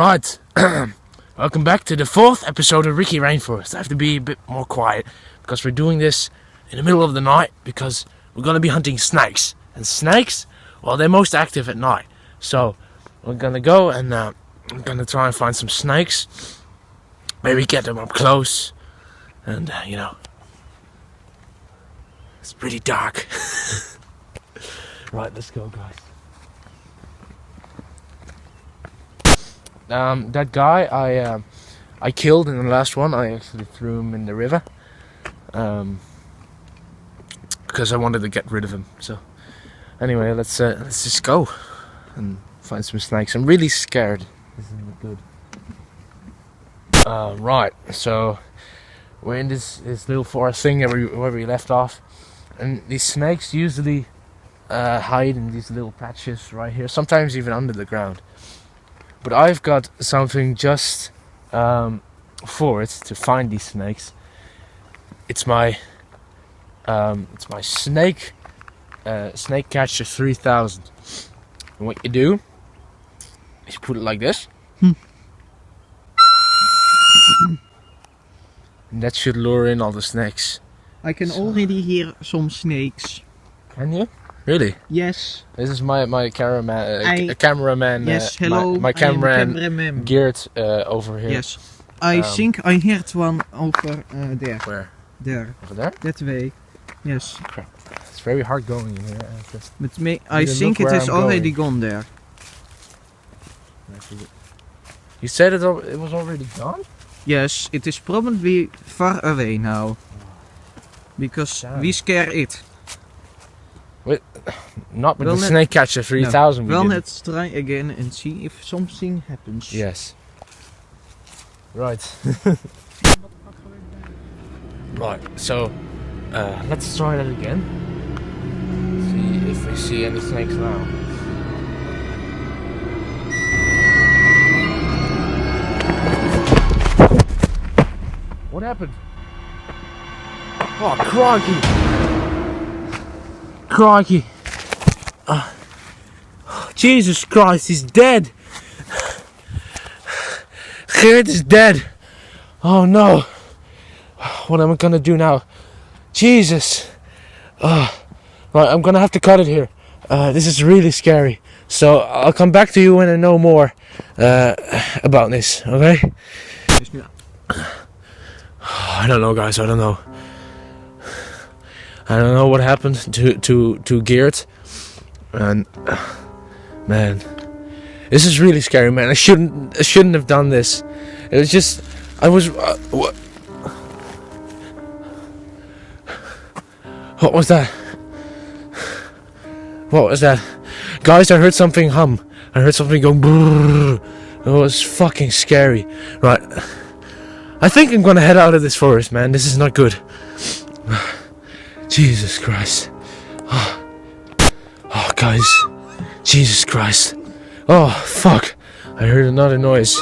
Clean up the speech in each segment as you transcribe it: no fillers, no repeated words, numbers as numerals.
Right, welcome back to the 4th episode of Ricky Rainforest. I have to be a bit more quiet because we're doing this in the middle of the night because we're going to be hunting snakes. And snakes, well, they're most active at night. So we're going to go and I'm going to try and find some snakes. Maybe get them up close. And, it's pretty dark. Right, let's go, guys. That guy I killed in the last one. I actually threw him in the river because I wanted to get rid of him. So anyway, let's just go and find some snakes. I'm really scared. This isn't good. Right, so we're in this little forest thing where we left off, and these snakes usually hide in these little patches right here. Sometimes even under the ground. But I've got something just for it to find these snakes. It's my snake catcher 3000. And what you do is you put it like this, and that should lure in all the snakes. I can already hear some snakes. Can you? Really? Yes. This is my cameraman. Yes, hello. My cameraman Geert over here. Yes. I think I heard one over there. Where? There. Over there? That way. Yes. Crap. It's very hard going in here. But I think it is already gone there. You said it was already gone? Yes, it is probably far away now. Because we scare it. Wait, not with the snake catcher 3000. No. Well, let's try again and see if something happens. Yes. Right. Right, so let's try that again. See if we see any snakes now. What happened? Oh, crikey! Jesus Christ, he's dead! Geert is dead! Oh no! What am I gonna do now? Jesus! Right, I'm gonna have to cut it here. This is really scary. So I'll come back to you when I know more about this, okay? I don't know, guys, I don't know. I don't know what happened to Geert, and man, this is really scary, man. I shouldn't have done this. It was just what was that? What was that? Guys, I heard something hum. I heard something go brrr. It was fucking scary. Right, I think I'm gonna head out of this forest, man. This is not good. Jesus Christ. Oh, guys. Jesus Christ. Oh, fuck. I heard another noise.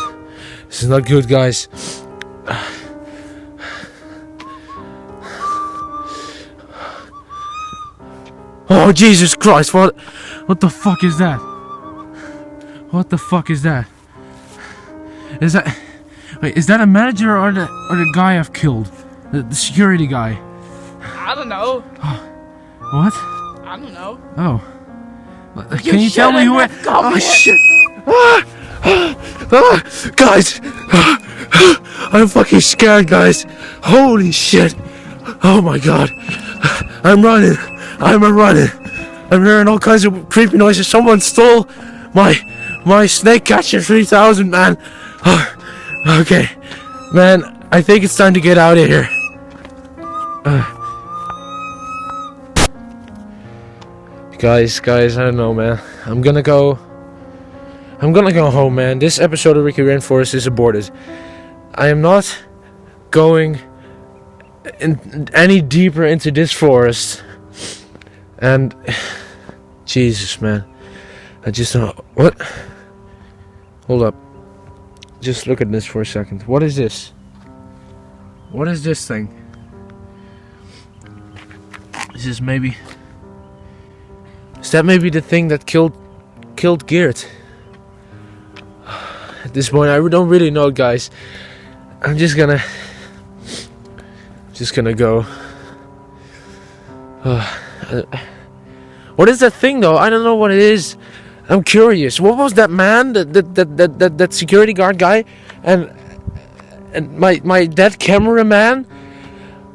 This is not good, guys. Oh, Jesus Christ. What the fuck is that? What the fuck is that? Is that a manager or the guy I've killed? The security guy? I don't know. What? I don't know. Oh. Can you tell me who it... Oh, shit. Guys. I'm fucking scared, guys. Holy shit. Oh my god. I'm running. I'm hearing all kinds of creepy noises. Someone stole my snake catcher 3000, man. Okay. Man, I think it's time to get out of here. Guys, I don't know, man. I'm gonna go home, man. This episode of Ricky Rainforest is aborted. I am not going any deeper into this forest. And Jesus, man. I just don't... What? Hold up. Just look at this for a second. What is this? What is this thing? Is this maybe... Is that maybe the thing that killed Geert? at this point. I don't really know, guys. I'm just gonna go. What is that thing though? I don't know what it is. I'm curious. What was that man? That security guard guy, and my dead cameraman.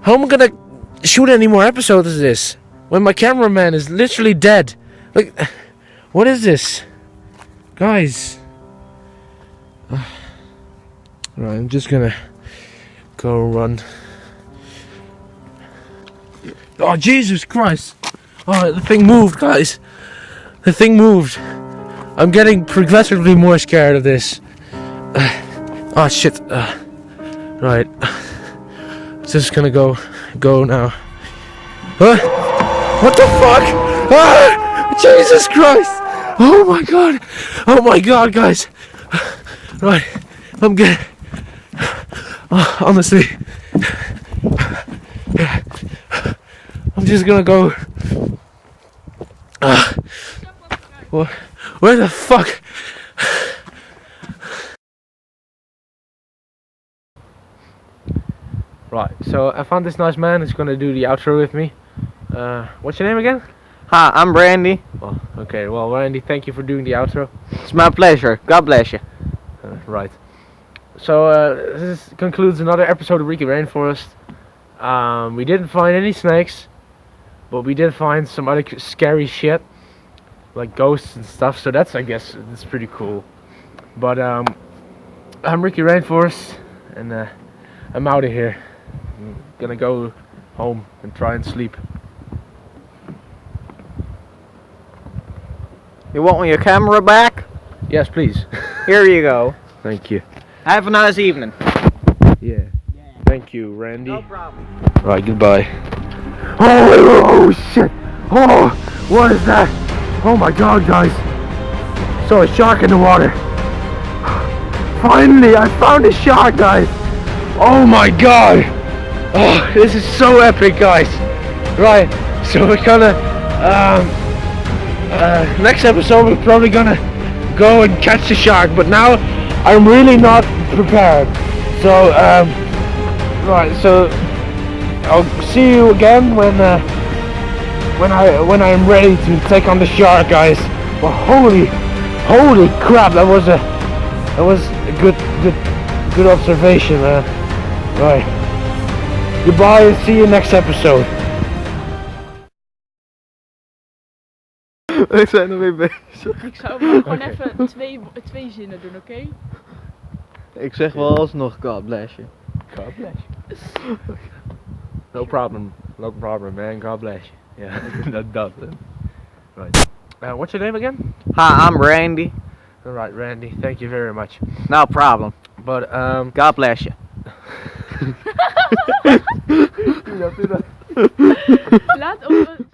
How am I gonna shoot any more episodes of this when my cameraman is literally dead? Like, what is this, guys? Right, I'm just gonna go run. Oh, Jesus Christ! Oh, the thing moved, guys. The thing moved. I'm getting progressively more scared of this. Oh shit. Right. Just gonna go now. What the fuck? Ah, Jesus Christ! Oh my god! Oh my god, guys! Right, I'm good. Honestly, I'm just gonna go. Where the fuck? Right, so I found this nice man who's gonna do the outro with me. What's your name again? Hi, I'm Randy. Oh, okay. Well, Randy, thank you for doing the outro. It's my pleasure. God bless you. Right. So this concludes another episode of Ricky Rainforest. We didn't find any snakes, but we did find some other scary shit, like ghosts and stuff. So that's, I guess, that's pretty cool. But I'm Ricky Rainforest, and I'm out of here. I'm gonna go home and try and sleep. You want your camera back? Yes, please. Here you go. Thank you. Have a nice evening. Yeah. Thank you, Randy. No problem. Right, goodbye. Oh shit! Oh, what is that? Oh my god, guys! Saw a shark in the water. Finally, I found a shark, guys! Oh my god! Oh, this is so epic, guys! Right, so we're gonna next episode we're probably gonna go and catch the shark, but now I'm really not prepared. So right, so I'll see you again when I'm ready to take on the shark, guys. Well, holy crap, that was a good observation, man. Right. Goodbye and see you next episode. We zijn er weer bezig. Ik zou maar gewoon even twee zinnen doen, oké? Ik zeg wel alsnog God bless you. God bless you. No problem, man. God bless you. Yeah, that does it. Right. What's your name again? Hi, I'm Randy. All right, Randy. Thank you very much. No problem. But God bless you. Laat op.